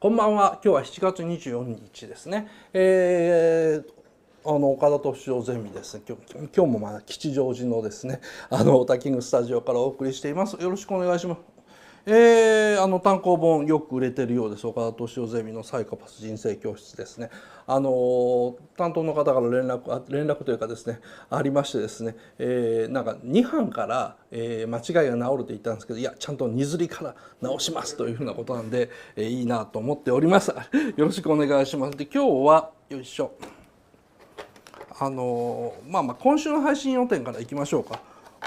こんばんは。今日は7月24日ですね。岡田斗司夫ゼミですね。今日も吉祥寺のですね、オタキングスタジオからお送りしています。よろしくお願いします。単行本よく売れてるようです。岡田斗司夫ゼミのサイコパス人生教室ですね。担当の方から連絡というかですね、ありましてですね、なんか2版から、間違いが治ると言ったんですけど、いやちゃんと2刷りから直しますというふうなことなんで、いいなと思っております。よろしくお願いします。で今日はよいしょ。今週の配信予定からいきましょうか。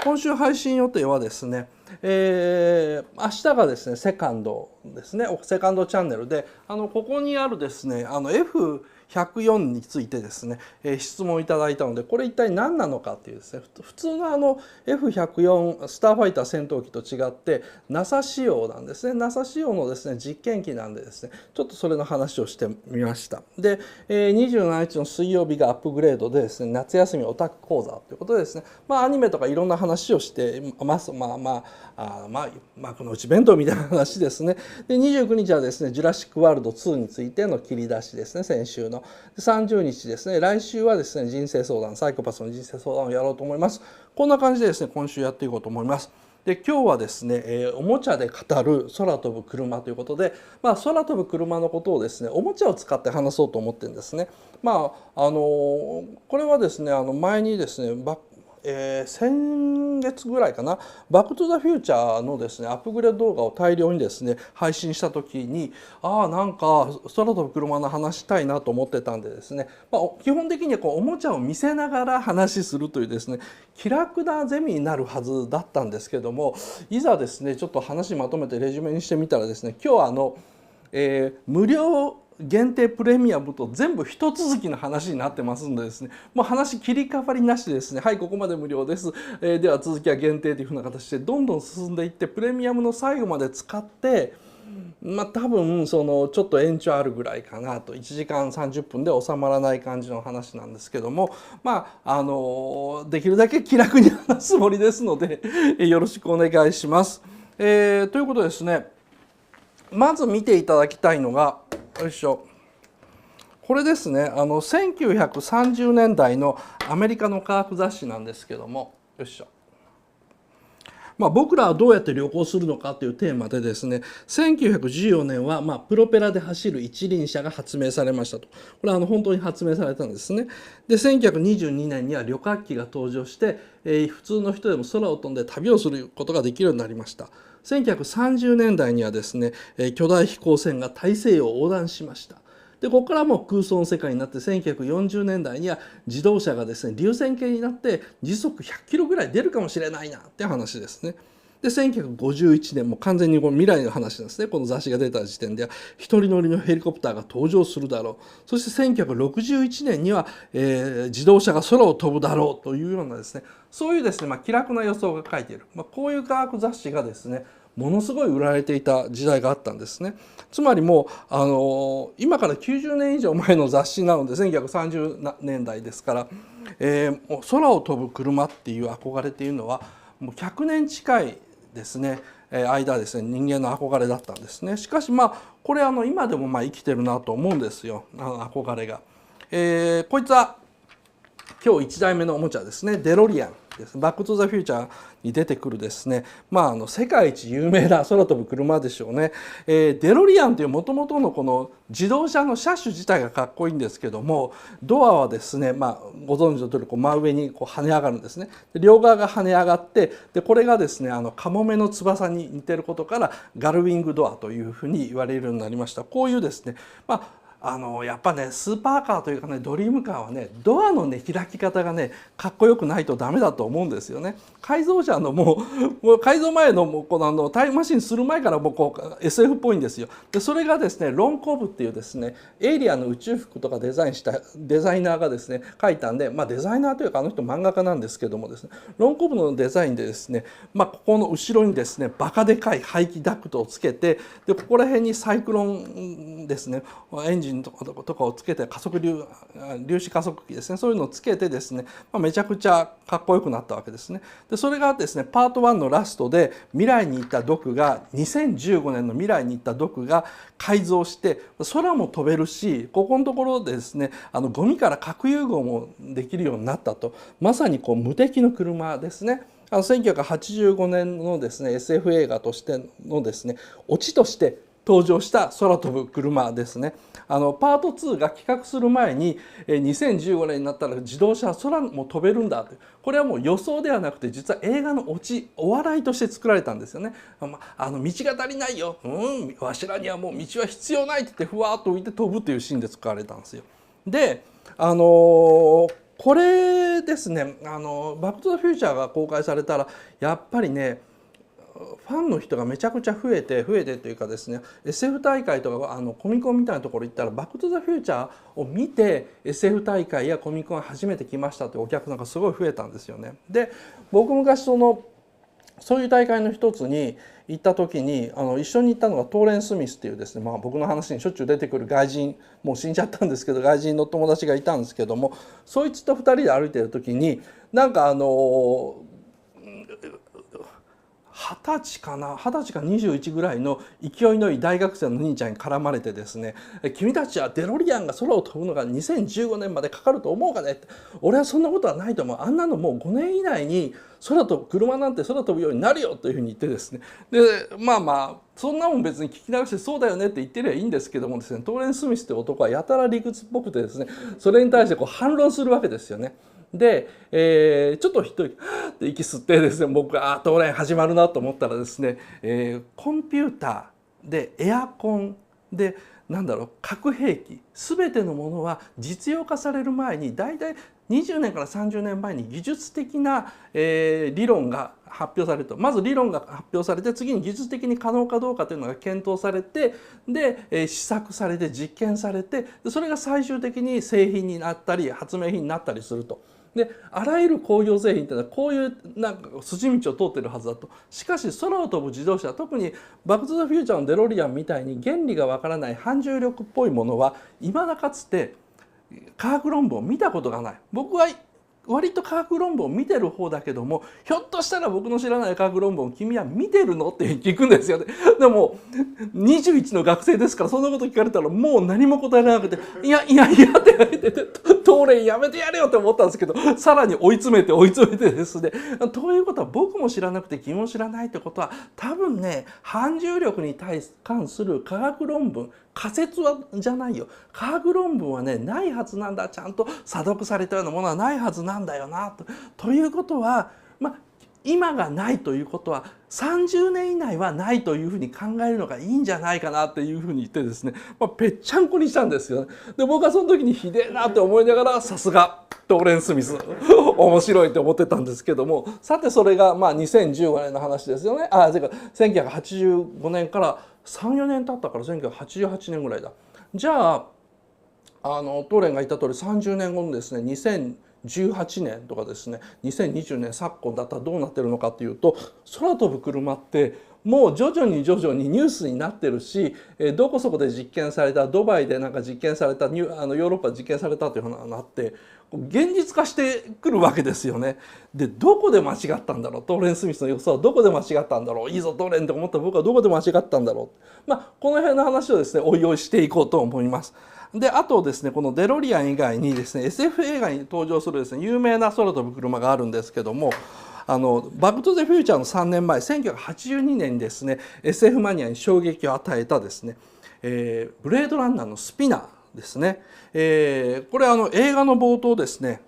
今週配信予定はですね、明日がですねセカンドですね、セカンドチャンネルでここにあるですねF104 についてですね、質問いただいたので、これ一体何なのかっていうですね、普通のF104 スターファイター戦闘機と違って NASA 仕様なんですね。 NASA 仕様のですね実験機なんでですね、ちょっとそれの話をしてみました。で、27日の水曜日がアップグレードでですね、夏休みオタク講座ということでですね、アニメとかいろんな話をしてます。幕の内弁当みたいな話ですね。で29日はですねジュラシックワールド2についての切り出しですね、先週の。30日ですね、来週はですね人生相談、サイコパスの人生相談をやろうと思います。こんな感じでですね今週やっていこうと思います。で今日はですね、おもちゃで語る空飛ぶ車ということで、空飛ぶ車のことをですねおもちゃを使って話そうと思ってるんですね。これはですね前にですね先月ぐらいかな、バックトゥザフューチャーのですねアップグレード動画を大量にですね配信した時に、なんか空飛ぶ車の話したいなと思ってたんでですね、基本的にはおもちゃを見せながら話するというですね気楽なゼミになるはずだったんですけども、いざですねちょっと話まとめてレジュメにしてみたらですね、今日は無料限定プレミアムと全部一続きの話になってますんでですね、もう話切り替わりなしでですね、はいここまで無料です、では続きは限定というふうな形でどんどん進んでいって、プレミアムの最後まで使って多分ちょっと延長あるぐらいかなと、1時間30分で収まらない感じの話なんですけども、できるだけ気楽に話すつもりですのでよろしくお願いします。ということですね、まず見ていただきたいのがよいしょ、これですね、1930年代のアメリカの科学雑誌なんですけども、よいしょ、僕らはどうやって旅行するのかというテーマでですね、1914年はプロペラで走る一輪車が発明されましたと。これは本当に発明されたんですね。で1922年には旅客機が登場して、普通の人でも空を飛んで旅をすることができるようになりました。1930年代にはですね、巨大飛行船が大西洋を横断しました。でここからもう空想の世界になって、1940年代には自動車がですね流線形になって時速100キロぐらい出るかもしれないなっていう話ですね。で1951年も完全にこの未来の話なんですね。この雑誌が出た時点では一人乗りのヘリコプターが登場するだろう、そして1961年には、自動車が空を飛ぶだろうというようなですね、そういうですね、気楽な予想が書いている、こういう科学雑誌がですねものすごい売られていた時代があったんですね。つまりもう今から90年以上前の雑誌なので、1930年代ですから、もう空を飛ぶ車っていう憧れっていうのはもう100年近いですね間ですね人間の憧れだったんですね。しかしこれ今でも生きてるなと思うんですよ、憧れが。こいつは今日1台目のおもちゃですね、デロリアンです。バックトゥザフューチャーに出てくるですね、世界一有名な空飛ぶ車でしょうね。デロリアンというもともとのこの自動車の車種自体がかっこいいんですけども、ドアはですね、ご存知の通り真上に跳ね上がるんですね。で両側が跳ね上がって、でこれがですねカモメの翼に似てることからガルウィングドアというふうに言われるようになりました。こういうですねやっぱねスーパーカーというかねドリームカーはねドアのね開き方がねかっこよくないとダメだと思うんですよね。改造車のもう改造前のこのタイムマシンする前からもうSF っぽいんですよ。でそれがですねロン・コブっていうですねエイリアンの宇宙服とかデザインしたデザイナーがですね書いたんで、デザイナーというかあの人漫画家なんですけどもですね、ロン・コブのデザインでですねここの後ろにですねバカでかい排気ダクトをつけて、でここら辺にサイクロンですねエンジンンとかをつけて粒子加速器ですね、そういうのをつけてですね、めちゃくちゃかっこよくなったわけですね。でそれがですねパート1のラストで未来に行ったドクが2015年の未来に行ったドクが改造して空も飛べるし、ここのところでですねゴミから核融合もできるようになったと、まさに無敵の車ですね。1985年のですね SF 映画としてのですねオチとして登場した空飛ぶ車ですね。パート2が企画する前に2015年になったら自動車は空も飛べるんだと、これはもう予想ではなくて実は映画のオチ、お笑いとして作られたんですよね。道が足りないよ、わしらにはもう道は必要ないって言ってふわっと浮いて飛ぶというシーンで使われたんですよ。でこれですねバック・トゥ・ザ・フューチャーが公開されたらやっぱりねファンの人がめちゃくちゃ増えてというかですね SF 大会とかコミコンみたいなところ行ったらバック・トゥ・ザ・フューチャーを見て SF 大会やコミコン初めて来ましたというお客さんがすごい増えたんですよね。で僕昔そういう大会の一つに行った時に一緒に行ったのがトーレン・スミスっていうですね、僕の話にしょっちゅう出てくる外人、もう死んじゃったんですけど外人の友達がいたんですけども、そいつと2人で歩いてる時になんか20歳か21ぐらいの勢いのいい大学生の兄ちゃんに絡まれてですね「君たちはデロリアンが空を飛ぶのが2015年までかかると思うかね」って、俺はそんなことはないと思う、あんなのもう5年以内に車なんて空飛ぶようになるよというふうに言ってですね、でそんなもん別に聞き流してそうだよねって言ってりゃいいんですけどもですね、トーレン・スミスって男はやたら理屈っぽくてですね、それに対して反論するわけですよね。で、ちょっと一人って息吸ってですね、僕がトーレン始まるなと思ったらですね、コンピューターでエアコンで核兵器全てのものは実用化される前にだいたい20年から30年前に技術的な、理論が発表されると、まず理論が発表されて次に技術的に可能かどうかというのが検討されて、で試作されて実験されて、それが最終的に製品になったり発明品になったりすると。であらゆる工業製品というのはこういう筋道を通っているはずだと。しかし空を飛ぶ自動車、特にバック・トゥ・ザ・フューチャーのデロリアンみたいに原理がわからない反重力っぽいものはいまだかつて科学論文を見たことがない。僕は割と科学論文を見てる方だけども、ひょっとしたら僕の知らない科学論文を君は見てるのって聞くんですよね。でも21の学生ですから、そんなこと聞かれたらもう何も答えられなくて「いやいやいや」って言ってトーレンやめてやれよって思ったんですけど、さらに追い詰めてですね、ということは僕も知らなくて君も知らないってことは多分ね、反重力に関する科学論文、仮説じゃないよ、科学論文はねないはずなんだ、ちゃんと査読されたようなものはないはずなんだよなということは、今がないということは30年以内はないというふうに考えるのがいいんじゃないかなっていうふうに言ってですね、ぺっちゃんこにしたんですよね。で僕はその時にひでえなって思いながら、さすがトーレン・スミス面白いって思ってたんですけども、さてそれが2015年の話ですよね。てか1985年から3、4年経ったから1988年ぐらいだ。じゃあトーレンが言った通り30年後のですね2018年とかですね2020年昨今だったらどうなってるのかというと、空飛ぶ車ってもう徐々にニュースになってるし、どこそこで実験された、ドバイで実験された、ヨーロッパで実験されたという話になって現実化してくるわけですよね。でどこで間違ったんだろう、トーレン・スミスの予想はどこで間違ったんだろう、いいぞトーレンと思った僕はどこで間違ったんだろう、この辺の話をですねおいおいしていこうと思います。であとですね、このデロリアン以外にですね SF 映画に登場するですね有名な空飛ぶ車があるんですけども、バック・トゥ・ザ・フューチャーの3年前1982年にですね SF マニアに衝撃を与えたですね、ブレードランナーのスピナーですね。これ映画の冒頭ですね、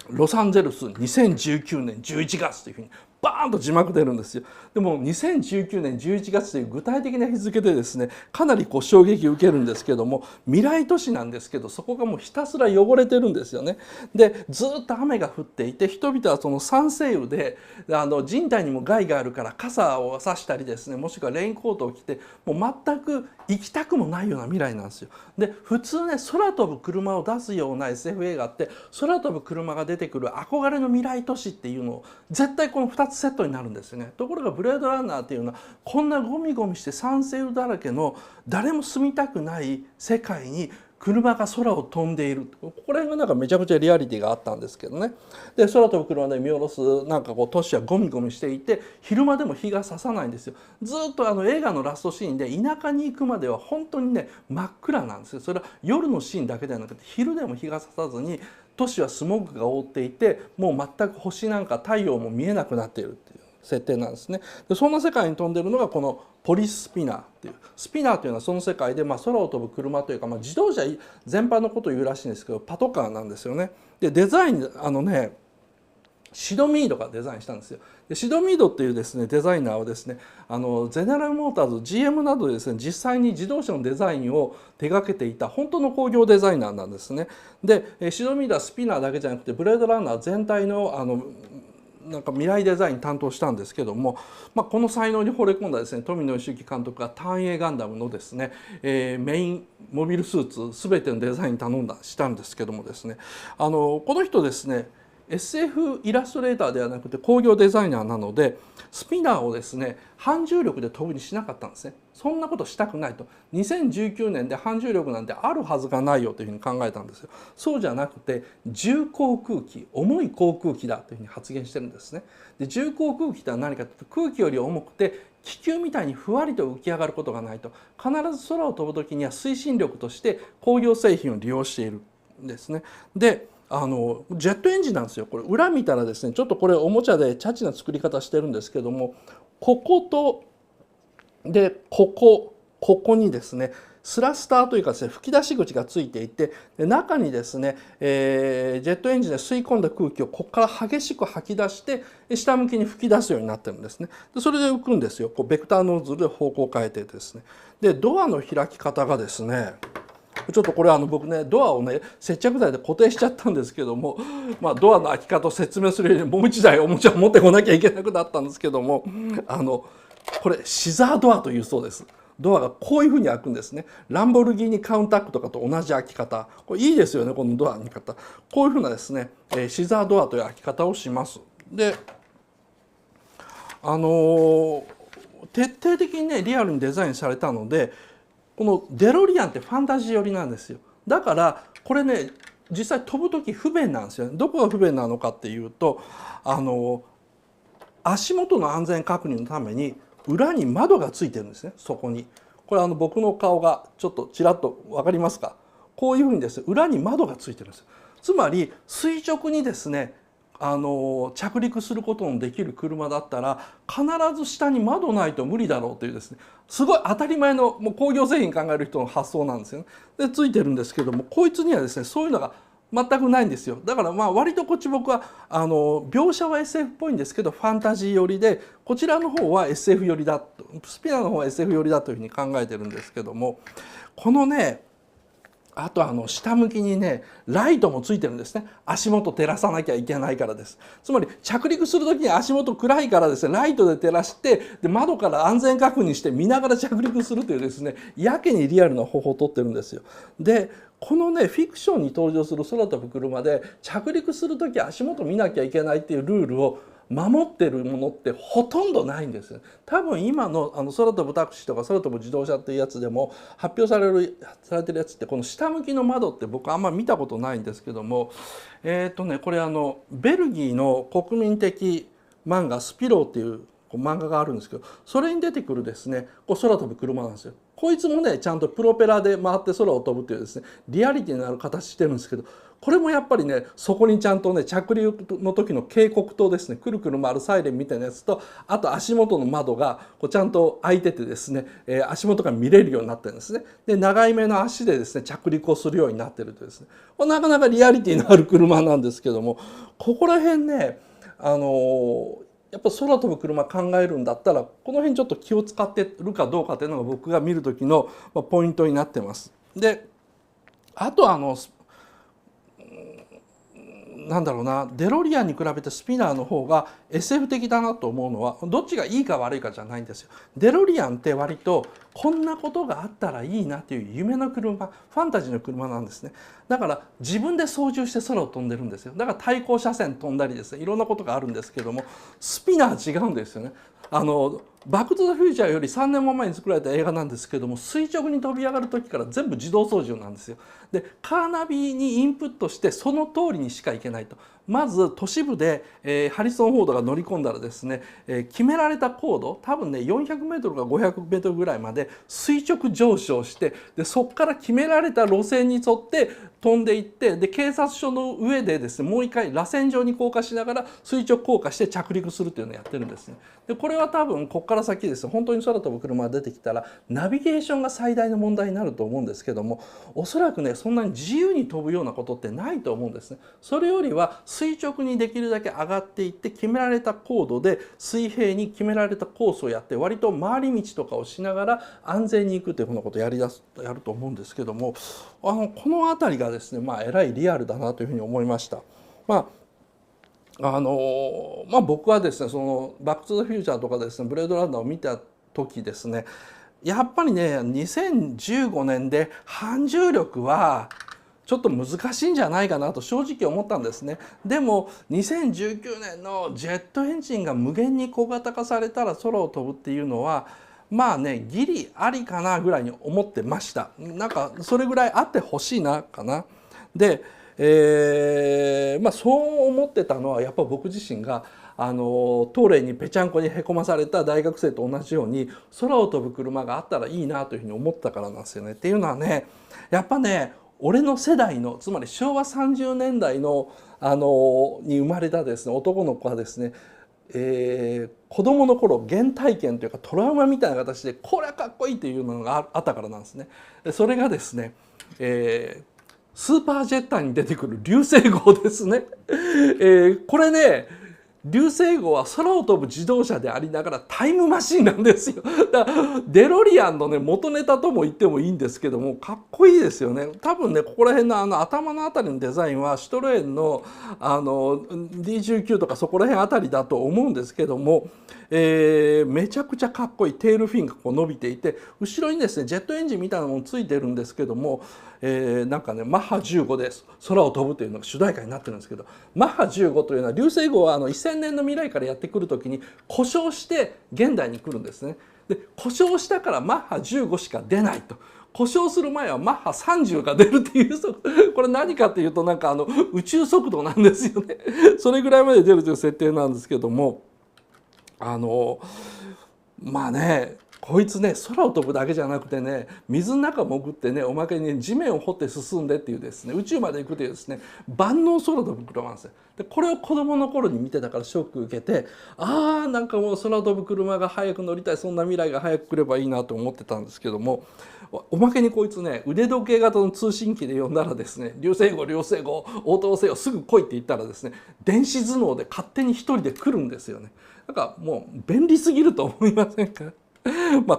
ロサンゼルス2019年11月というふうにバーンと字幕出るんですよ。でも2019年11月という具体的な日付でですねかなり衝撃を受けるんですけども、未来都市なんですけどそこがもうひたすら汚れてるんですよね。でずっと雨が降っていて、人々はその酸性雨で人体にも害があるから傘を差したりですね、もしくはレインコートを着てもう全く行きたくもないような未来なんですよ。で普通ね空飛ぶ車を出すような SF 映画って空飛ぶ車が出てくる憧れの未来都市っていうのを絶対この2つセットになるんですよね。ところがブレードランナーっていうのはこんなゴミゴミして酸性雨だらけの誰も住みたくない世界に車が空を飛んでいる、ここら辺がなんかめちゃくちゃリアリティがあったんですけどね。で空飛ぶ車で見下ろすなんかこう都市はゴミゴミしていて昼間でも日が差さないんですよ。ずっと映画のラストシーンで田舎に行くまでは本当にね真っ暗なんですよ。それは夜のシーンだけではなくて昼でも日が差さずに都市はスモッグが覆っていてもう全く星なんか太陽も見えなくなっているっていう設定なんですね。でそんな世界に飛んでるのがこのポリスピナーっていう、スピナーというのはその世界で空を飛ぶ車というか、自動車全般のことを言うらしいんですけどパトカーなんですよね。でデザインシドミードがデザインしたんですよ。でシドミードっていうですねデザイナーはですねゼネラルモーターズ GM などでですね実際に自動車のデザインを手掛けていた本当の工業デザイナーなんですね。でシドミードはスピナーだけじゃなくてブレードランナー全体のなんか未来デザイン担当したんですけども、この才能に惚れ込んだですね富野義行監督がターン A ガンダムのですね、メインモビルスーツ全てのデザインしたんですけどもですねこの人ですねSF イラストレーターではなくて工業デザイナーなのでスピナーをですね反重力で飛ぶにしなかったんですね。そんなことしたくないと。2019年で反重力なんてあるはずがないよというふうに考えたんですよ。そうじゃなくて重航空機、重い航空機だというふうに発言してるんですね。で重航空機とは何かというと空気より重くて気球みたいにふわりと浮き上がることがないと。必ず空を飛ぶ時には推進力として工業製品を利用しているんですね。でジェットエンジンなんですよ。これ裏見たらですねちょっとこれおもちゃでチャチな作り方してるんですけどもこことでここにですねスラスターというかですね吹き出し口がついていてで中にですね、ジェットエンジンで吸い込んだ空気をここから激しく吐き出して下向きに吹き出すようになってるんですね。でそれで浮くんですよ。ベクターノーズルで方向を変えてですね。でドアの開き方がですねちょっとこれ僕ねドアをね接着剤で固定しちゃったんですけども、ドアの開き方を説明するようにもう一台おもちゃを持ってこなきゃいけなくなったんですけどもこれシザードアというそうです。ドアがこういうふうに開くんですね。ランボルギーニカウンタックとかと同じ開き方、これいいですよねこのドアの開き方。こういうふうなですねシザードアという開き方をします。で徹底的にねリアルにデザインされたのでこのデロリアンってファンタジー寄りなんですよ。だからこれね実際飛ぶ時不便なんですよね。どこが不便なのかっていうと足元の安全確認のために裏に窓がついてるんですね。そこにこれ僕の顔がちょっとちらっと分かりますか。こういうふうにですね裏に窓がついてるんですよ。つまり垂直にですね着陸することのできる車だったら必ず下に窓ないと無理だろうというですねすごい当たり前のもう工業製品考える人の発想なんですよね。でついてるんですけどもこいつにはですねそういうのが全くないんですよ。だから割とこっち僕は描写は SF っぽいんですけどファンタジー寄りでこちらの方は SF 寄りだとスピナーの方は SF 寄りだというふうに考えてるんですけどもこのねあと下向きにねライトもついてるんですね。足元照らさなきゃいけないからです。つまり着陸する時に足元暗いからですねライトで照らしてで窓から安全確認して見ながら着陸するというですねやけにリアルな方法をとってるんですよ。でこのねフィクションに登場する空飛ぶ車で着陸する時足元見なきゃいけないっていうルールを守ってるものってほとんどないんですよ。多分今の空飛ぶタクシーとか空飛ぶ自動車っていうやつでも発表されてるやつってこの下向きの窓って僕あんま見たことないんですけどもこれベルギーの国民的漫画「スピロー」っていう漫画があるんですけどそれに出てくるですね空飛ぶ車なんですよ。こいつもねちゃんとプロペラで回って空を飛ぶっていうですねリアリティのある形してるんですけどこれもやっぱりねそこにちゃんとね着陸の時の警告灯ですねくるくる回るサイレンみたいなやつとあと足元の窓がちゃんと開いててですね、足元が見れるようになってるんですね。で長い目の足でですね着陸をするようになってるとですねなかなかリアリティのある車なんですけどもここら辺ねやっぱ空飛ぶ車考えるんだったらこの辺ちょっと気を使ってるかどうかっていうのが僕が見る時のポイントになってます。であとなんだろうな、デロリアンに比べてスピナーの方が SF 的だなと思うのは、どっちがいいか悪いかじゃないんですよ。デロリアンって割とこんなことがあったらいいなっていう夢の車、ファンタジーの車なんですね。だから自分で操縦して空を飛んでるんですよ。だから対向車線飛んだりですね、いろんなことがあるんですけども、スピナー違うんですよね。バック・トゥ・ザ・フューチャーより3年も前に作られた映画なんですけども、垂直に飛び上がる時から全部自動操縦なんですよ。でカーナビにインプットしてその通りにしか行けないと。まず都市部で、ハリソン・フォードが乗り込んだらですね、決められた高度、多分ね400メートルか500メートルぐらいまで垂直上昇して、でそこから決められた路線に沿って飛んでいって、で警察署の上でですねもう一回螺旋状に降下しながら垂直降下して着陸するっていうのをやってるんですね。でこれは多分ここから先ですね、本当に空飛ぶ車が出てきたらナビゲーションが最大の問題になると思うんですけども、おそらくねそんなに自由に飛ぶようなことってないと思うんですね。それよりは垂直にできるだけ上がっていって、決められた高度で水平に決められたコースをやって、割と回り道とかをしながら安全に行くというふうなことをやると思うんですけども、この辺りがですねえらいリアルだなというふうに思いました。僕はですねそのバック・トゥ・ザ・フューチャーとかですねブレードランナーを見た時ですね、やっぱりね2015年で反重力はちょっと難しいんじゃないかなと正直思ったんですね。でも2019年のジェットエンジンが無限に小型化されたら空を飛ぶっていうのはギリありかなぐらいに思ってました。なんかそれぐらいあってほしいなかな。で、そう思ってたのはやっぱ僕自身が東レにぺちゃんこにへこまされた大学生と同じように空を飛ぶ車があったらいいなというふうに思ったからなんですよね。っていうのはね、やっぱね俺の世代の、つまり昭和30年代のに生まれたですね男の子はですね、子供の頃原体験というかトラウマみたいな形でこれはかっこいいというのがあったからなんですね。それがですね、スーパージェッターに出てくる流星号ですね。これね流星号は空を飛ぶ自動車でありながらタイムマシンなんですよ。だからデロリアンのね元ネタとも言ってもいいんですけども、かっこいいですよね。多分ねここら辺の頭のあたりのデザインはシュトロエンのD19 とかそこら辺あたりだと思うんですけども、めちゃくちゃかっこいいテールフィンがこう伸びていて、後ろにですねジェットエンジンみたいなものついてるんですけども、なんかねマッハ15で空を飛ぶというのが主題歌になってるんですけど、マッハ15というのは流星号は1000年の未来からやってくる時に故障して現代に来るんですね。で故障したからマッハ15しか出ないと。故障する前はマッハ30が出るっていうこれ何かっていうとなんか宇宙速度なんですよね。それぐらいまで出るという設定なんですけども、こいつね空を飛ぶだけじゃなくてね水の中潜ってねおまけに、ね、地面を掘って進んでっていうですね宇宙まで行くというですね万能空飛ぶ車なんですよ。でこれを子供の頃に見てたからショック受けて、なんかもう空飛ぶ車が早く乗りたい、そんな未来が早く来ればいいなと思ってたんですけども、おまけにこいつね腕時計型の通信機で呼んだらですね流星号応答せよすぐ来いって言ったらですね電子頭脳で勝手に一人で来るんですよね。なんかもう便利すぎると思いませんか？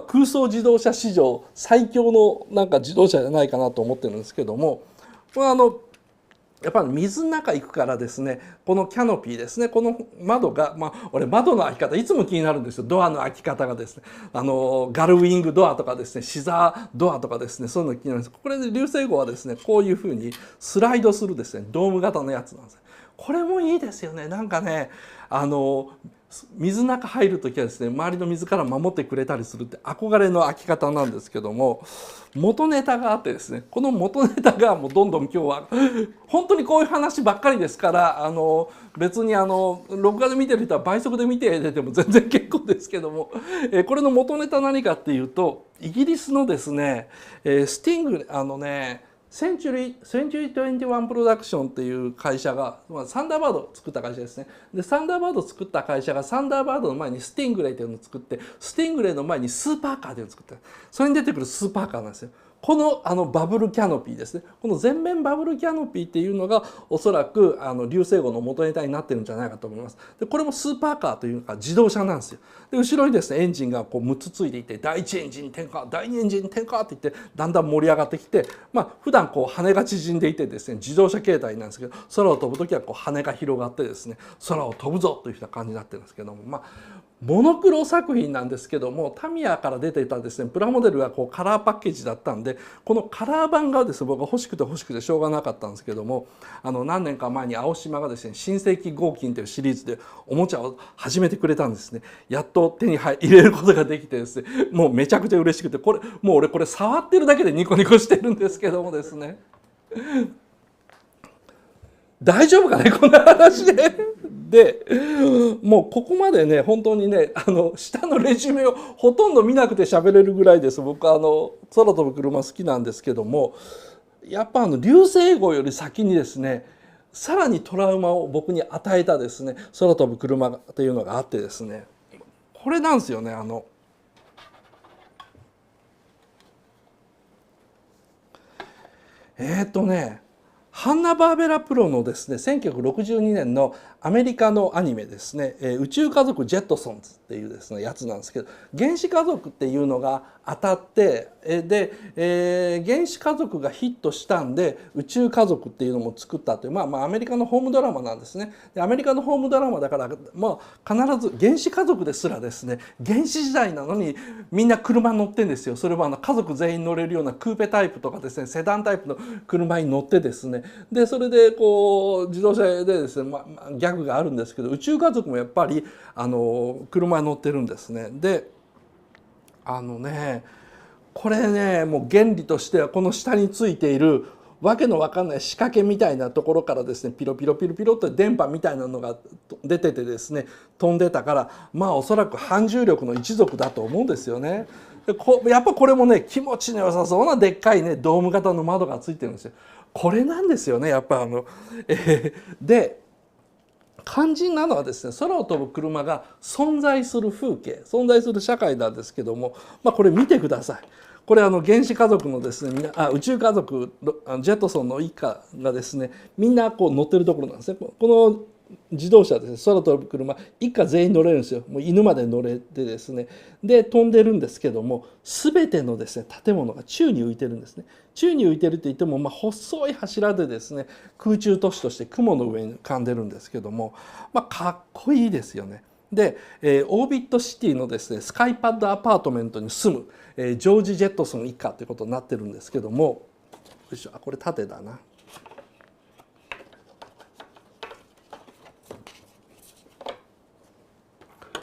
空想自動車史上最強のなんか自動車じゃないかなと思ってるんですけども、これやっぱり水の中行くからですねこのキャノピーですね、この窓が俺窓の開き方いつも気になるんですよ。ドアの開き方がですねガルウィングドアとかですねシザードアとかですね、そういうの気になるんです。これで流星号はですねこういうふうにスライドするですねドーム型のやつなんです。これもいいですよね。なんかね水の中入る時はですね周りの水から守ってくれたりするって憧れの開き方なんですけども、元ネタがあってですね、この元ネタがもうどんどん今日は本当にこういう話ばっかりですから、別に録画で見てる人は倍速で見て出ても全然結構ですけども、これの元ネタ何かっていうと、イギリスのですねスティングセンチュリー21プロダクションっていう会社がサンダーバードを作った会社ですね。でサンダーバードを作った会社がサンダーバードの前にスティングレイというのを作って、スティングレイの前にスーパーカーというのを作った。それに出てくるスーパーカーなんですよ。このバブルキャノピーですね、この全面バブルキャノピーっていうのがおそらく流星号の元ネタになってるんじゃないかと思います。でこれもスーパーカーというか自動車なんですよ。で後ろにですねエンジンがこう6つついていて、第1エンジン点火、第2エンジン点火って言ってだんだん盛り上がってきて、普段こう羽が縮んでいてですね自動車形態なんですけど、空を飛ぶ時はこう羽が広がってですね空を飛ぶぞというような感じになってるんですけども、モノクロ作品なんですけども、タミヤから出ていたですねプラモデルがこうカラーパッケージだったんで、このカラー版がですね僕は欲しくてしょうがなかったんですけども、何年か前に青島がですね新世紀合金というシリーズでおもちゃを始めてくれたんですね。やっと手に入れることができてですね、もうめちゃくちゃ嬉しくて、もう俺これ触ってるだけでニコニコしてるんですけどもですね、大丈夫かねこんな話で。でもうここまでね本当にね下のレジュメをほとんど見なくて喋れるぐらいです。僕は空飛ぶ車好きなんですけども、やっぱ流星号より先にですねさらにトラウマを僕に与えたですね空飛ぶ車というのがあってですね、これなんですよね。ハンナ・バーベラプロのですね1962年のアメリカのアニメですね「宇宙家族ジェットソンズ」っていうですねやつなんですけど、原子家族っていうのが当たってで、原子家族がヒットしたんで宇宙家族っていうのも作ったという、アメリカのホームドラマなんですね。でアメリカのホームドラマだから、必ず原子家族ですらですね原始時代なのにみんな車に乗ってんですよ。それは家族全員乗れるようなクーペタイプとかですねセダンタイプの車に乗ってですね、でそれでこう自動車でですね、ギャグがあるんですけど、宇宙家族もやっぱり車に乗ってるんですね。でこれねもう原理としてはこの下についているわけのわかんない仕掛けみたいなところからですねピロピロピロピロと電波みたいなのが出ててですね飛んでたから、おそらく反重力の一族だと思うんですよね。でやっぱこれもね気持ちの良さそうなでっかいねドーム型の窓がついてるんですよ。これなんですよねやっぱで肝心なのはですね空を飛ぶ車が存在する風景、存在する社会なんですけども、これ見てください。これ原子家族のですね宇宙家族ジェットソンの一家がですねみんなこう乗ってるところなんですね。この自動車ですね空飛ぶ車一家全員乗れるんですよ。もう犬まで乗れてですねで飛んでるんですけども、全てのですね建物が宙に浮いてるんですね。宙に浮いてるって言っても、細い柱でですね空中都市として雲の上に浮かんでるんですけども、かっこいいですよね。で、オービットシティのですねスカイパッドアパートメントに住む、ジョージ・ジェットソン一家ということになってるんですけども、よいしょ、これ縦だな。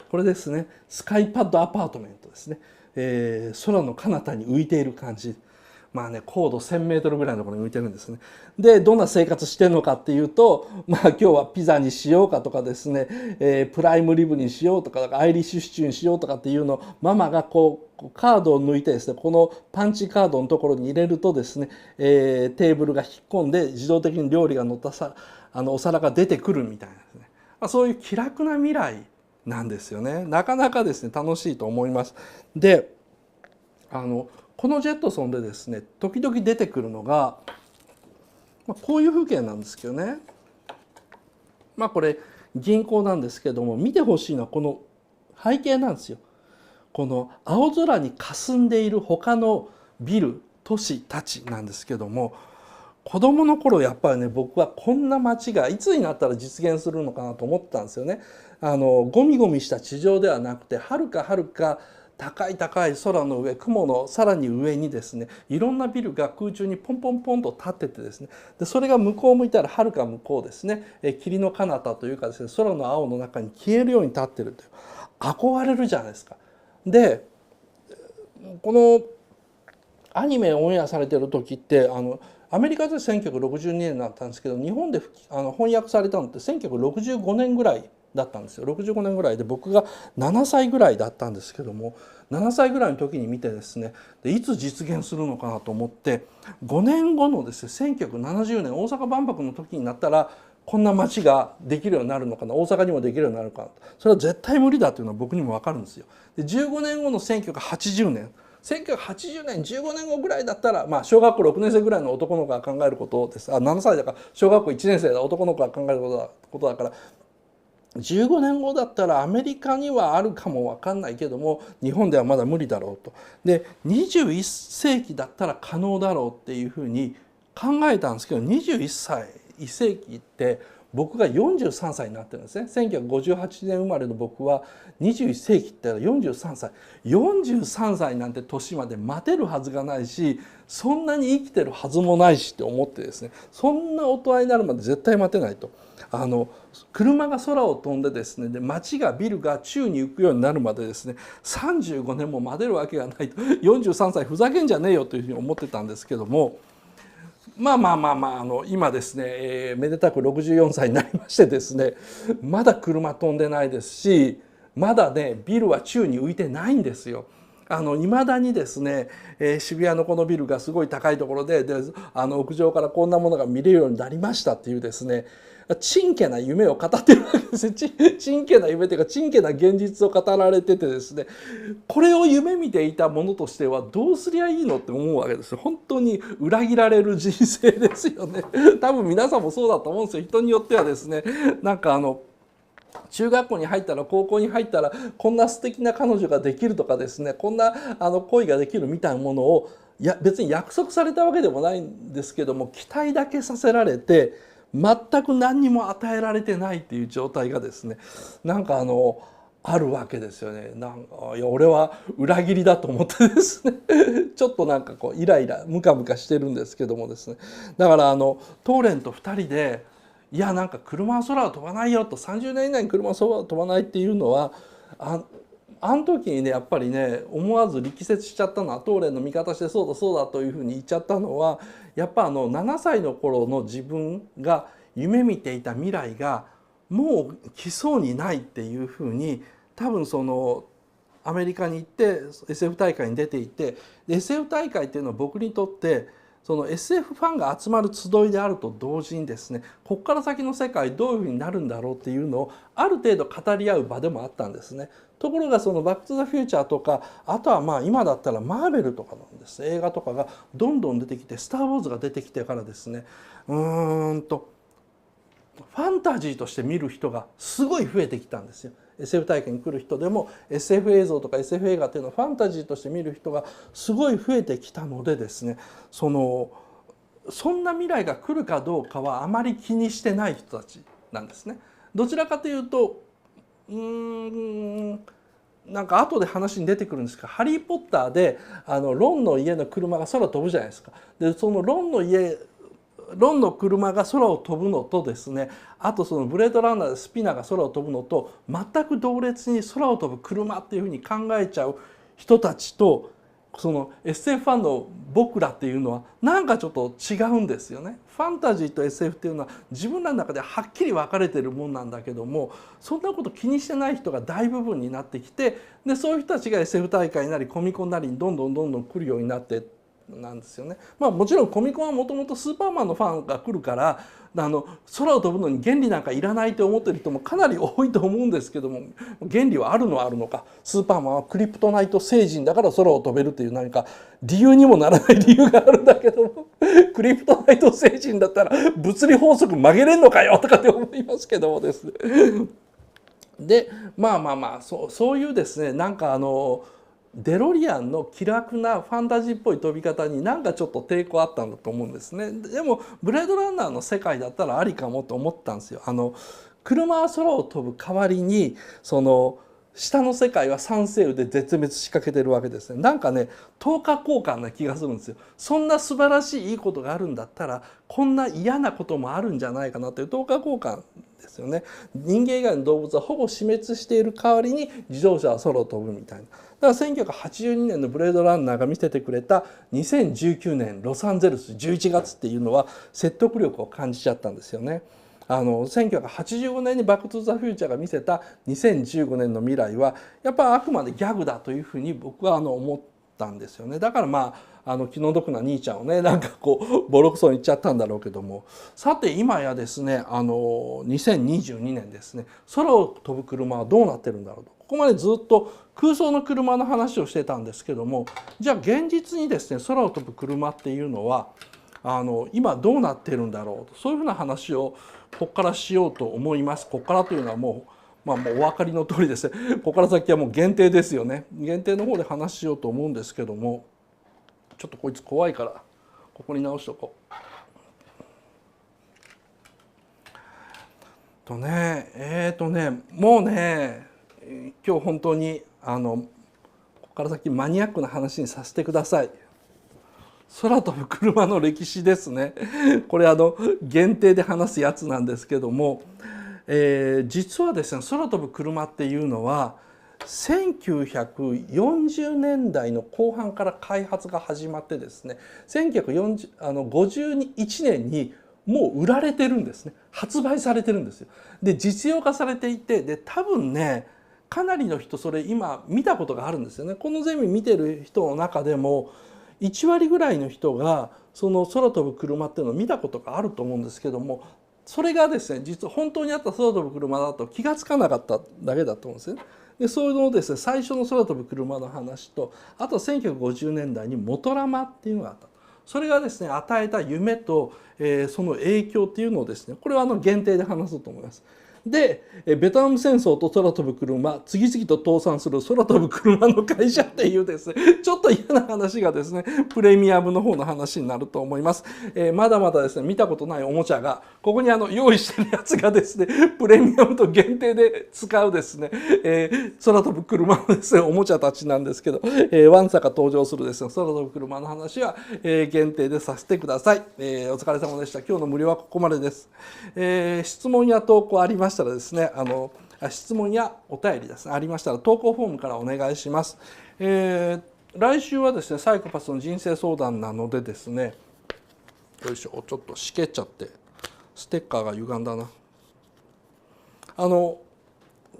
これですねスカイパッドアパートメントですね、空の彼方に浮いている感じ。高度 1,000 メートルぐらいのところに浮いてるんですね。でどんな生活してるのかっていうと、今日はピザにしようかとかですね、プライムリブにしようとかアイリッシュシチューにしようとかっていうのをママがこうカードを抜いてですねこのパンチカードのところに入れるとですね、テーブルが引っ込んで自動的に料理が乗ったお皿が出てくるみたいなですね、そういう気楽な未来なんですよね。なかなかですね楽しいと思います。でこのジェットソンでですね時々出てくるのが、こういう風景なんですけどね、これ銀行なんですけども、見てほしいのはこの背景なんですよ。この青空に霞んでいる他のビル都市たちなんですけども、子供の頃やっぱりね僕はこんな街がいつになったら実現するのかなと思ってたんですよね。ゴミゴミした地上ではなくてはるか高い空の上、雲のさらに上にですねいろんなビルが空中にポンポンポンと立っててですね、でそれが向こう向いたらはるか向こうですね霧の彼方というかですね空の青の中に消えるように立ってるという、憧れるじゃないですか。でこのアニメオンエアされてる時ってアメリカで1962年だったんですけど、日本で翻訳されたのって1965年ぐらいだったんですよ。65年ぐらいで僕が7歳ぐらいだったんですけども、7歳ぐらいの時に見てですね、でいつ実現するのかなと思って5年後のですね1970年大阪万博の時になったらこんな街ができるようになるのかな、大阪にもできるようになるかな、それは絶対無理だというのは僕にも分かるんですよ。で15年後の1980年1980年15年後ぐらいだったら、まあ、小学校6年生ぐらいの男の子が考えることです。7歳だから小学校1年生だ男の子が考えることだから15年後だったらアメリカにはあるかも分かんないけども日本ではまだ無理だろうと。で21世紀だったら可能だろうっていうふうに考えたんですけど21世紀って僕が43歳になってるんですね。1958年生まれの僕は21世紀って43歳43歳なんて年まで待てるはずがないしそんなに生きてるはずもないしって思ってですね、そんな大人になるまで絶対待てないと。車が空を飛んでですね、で街がビルが宙に浮くようになるまでですね35年も待てるわけがないと、43歳ふざけんじゃねえよというふうに思ってたんですけども、今ですね、めでたく64歳になりましてですね、まだ車飛んでないですしまだねビルは宙に浮いてないんですよ。いまだにですね、渋谷のこのビルがすごい高いところで屋上からこんなものが見れるようになりましたっていうですねちんけな夢を語ってるわけですよ。ちんけな夢というかちんけな現実を語られててですね、これを夢見ていたものとしてはどうすりゃいいのって思うわけですよ。本当に裏切られる人生ですよね。多分皆さんもそうだと思うんですよ。人によってはですね、なんか中学校に入ったら高校に入ったらこんな素敵な彼女ができるとかですね、こんな恋ができるみたいなものを別に約束されたわけでもないんですけども期待だけさせられて全く何にも与えられてないっていう状態がですねなんかあるわけですよね。なんかいや俺は裏切りだと思ってですねちょっとなんかこうイライラムカムカしてるんですけどもですね、だからトーレンと2人でいやなんか車は空を飛ばないよと30年以内に車は空を飛ばないっていうのはあの時にねやっぱりね思わず力説しちゃったのはトーレンの味方してそうだそうだというふうに言っちゃったのはやっぱ7歳の頃の自分が夢見ていた未来がもう来そうにないっていうふうに多分アメリカに行って SF 大会に出ていて SF 大会っていうのは僕にとってSF ファンが集まる集いであると同時にですねここから先の世界どういうふうになるんだろうっていうのをある程度語り合う場でもあったんですね。ところがバック・トゥ・ザ・フューチャーとかあとは今だったらマーベルとかなんです映画とかがどんどん出てきてスター・ウォーズが出てきてからですねファンタジーとして見る人がすごい増えてきたんですよ。SF 体験に来る人でも SF 映像とか SF 映画っていうのはファンタジーとして見る人がすごい増えてきたのでですねそんな未来が来るかどうかはあまり気にしてない人たちなんですね。どちらかというとなんか後で話に出てくるんですが「ハリー・ポッター」でロンの家の車が空飛ぶじゃないですか。でそのロンの車が空を飛ぶのとですねあとブレードランナーでスピナーが空を飛ぶのと全く同列に空を飛ぶ車っていうふうに考えちゃう人たちとSF ファンの僕らっていうのはなんかちょっと違うんですよね。ファンタジーと SF っていうのは自分らの中ではっきり分かれてるもんなんだけどもそんなこと気にしてない人が大部分になってきてでそういう人たちが SF 大会なりコミコンなりにどんどん来るようになってなんですよね。もちろんコミコンはもともとスーパーマンのファンが来るから空を飛ぶのに原理なんかいらないと思ってる人もかなり多いと思うんですけども原理はあるのはあるのか。スーパーマンはクリプトナイト星人だから空を飛べるという何か理由にもならない理由があるんだけどもクリプトナイト星人だったら物理法則曲げれんのかよとかって思いますけどもですね。でそういうですねなんかデロリアンの気楽なファンタジーっぽい飛び方になんかちょっと抵抗あったんだと思うんですね。でもブレードランナーの世界だったらありかもと思ったんですよ。車は空を飛ぶ代わりに下の世界は酸性雨で絶滅しかけてるわけですね。なんかね等価交換な気がするんですよ。そんな素晴らしいいいことがあるんだったらこんな嫌なこともあるんじゃないかなという等価交換ですよね。人間以外の動物はほぼ死滅している代わりに自動車は空を飛ぶみたいな。だから1982年のブレードランナーが見せてくれた2019年ロサンゼルス11月っていうのは説得力を感じちゃったんですよね。1985年にバック・トゥ・ザ・フューチャーが見せた2015年の未来はやっぱりあくまでギャグだというふうに僕は思ったんですよね。だから気の毒な兄ちゃんをねなんかボロクソに言っちゃったんだろうけどもさて今やですね2022年ですね空を飛ぶ車はどうなってるんだろうと。こまでずっと空想の車の話をしてたんですけども、じゃあ現実にですね空を飛ぶ車っていうのは今どうなっているんだろうと、そういうふうな話をここからしようと思います。ここからというのはもうお分かりの通りですね、ここから先はもう限定ですよね。限定の方で話しようと思うんですけども、ちょっとこいつ怖いからここに直しとこう。もうね今日本当にここから先マニアックな話にさせてください。空飛ぶ車の歴史ですね。これ限定で話すやつなんですけども、実はですね空飛ぶ車っていうのは1940年代の後半から開発が始まってですね、1951年にもう売られてるんですね。発売されてるんですよ。で実用化されていて、で多分ねかなりの人それ今見たことがあるんですよね。このゼミ見てる人の中でも1割ぐらいの人がその空飛ぶ車っていうのを見たことがあると思うんですけども、それがですね実は本当にあった空飛ぶ車だと気が付かなかっただけだと思うんですよね。でそういうのをですね最初の空飛ぶ車の話と、あと1950年代にモトラマっていうのがあった。それがですね与えた夢と、その影響っていうのをですね、これは限定で話そうと思います。でベトナム戦争と空飛ぶ車、次々と倒産する空飛ぶ車の会社っていうですねちょっと嫌な話がですねプレミアムの方の話になると思います。まだまだですね見たことないおもちゃがここに用意してるやつがですねプレミアムと限定で使うですね、空飛ぶ車のですねおもちゃたちなんですけど、ワンサが登場するですね空飛ぶ車の話は、限定でさせてください。お疲れ様でした。今日の無料はここまでです。質問や投稿ありましたらですね質問やお便りですねありましたら投稿フォームからお願いします。来週はですねサイコパスの人生相談なのでですね、よいしょ、ちょっとしけっちゃってステッカーが歪んだな。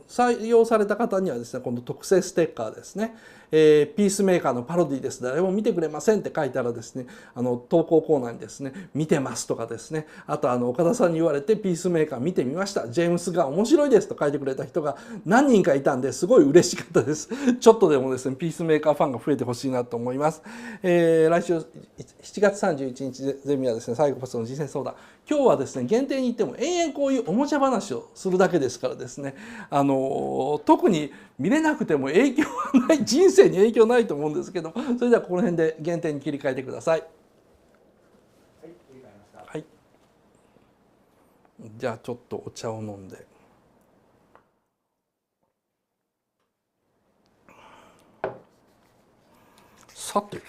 採用された方にはですねこの特製ステッカーですね、ピースメーカーのパロディです、誰も見てくれませんって書いたらですね投稿コーナーにですね見てますとかですね、あと岡田さんに言われてピースメーカー見てみました、ジェームスが面白いですと書いてくれた人が何人かいたんですごい嬉しかったです。ちょっとでもですねピースメーカーファンが増えてほしいなと思います。来週7月31日ゼミはですねサイコパスの人生相談、今日はですね限定に言っても延々こういうおもちゃ話をするだけですからですね特に見れなくても影響はない、人生に影響ないと思うんですけど、それではこの辺で限定に切り替えてください。はい、じゃあちょっとお茶を飲んで。さて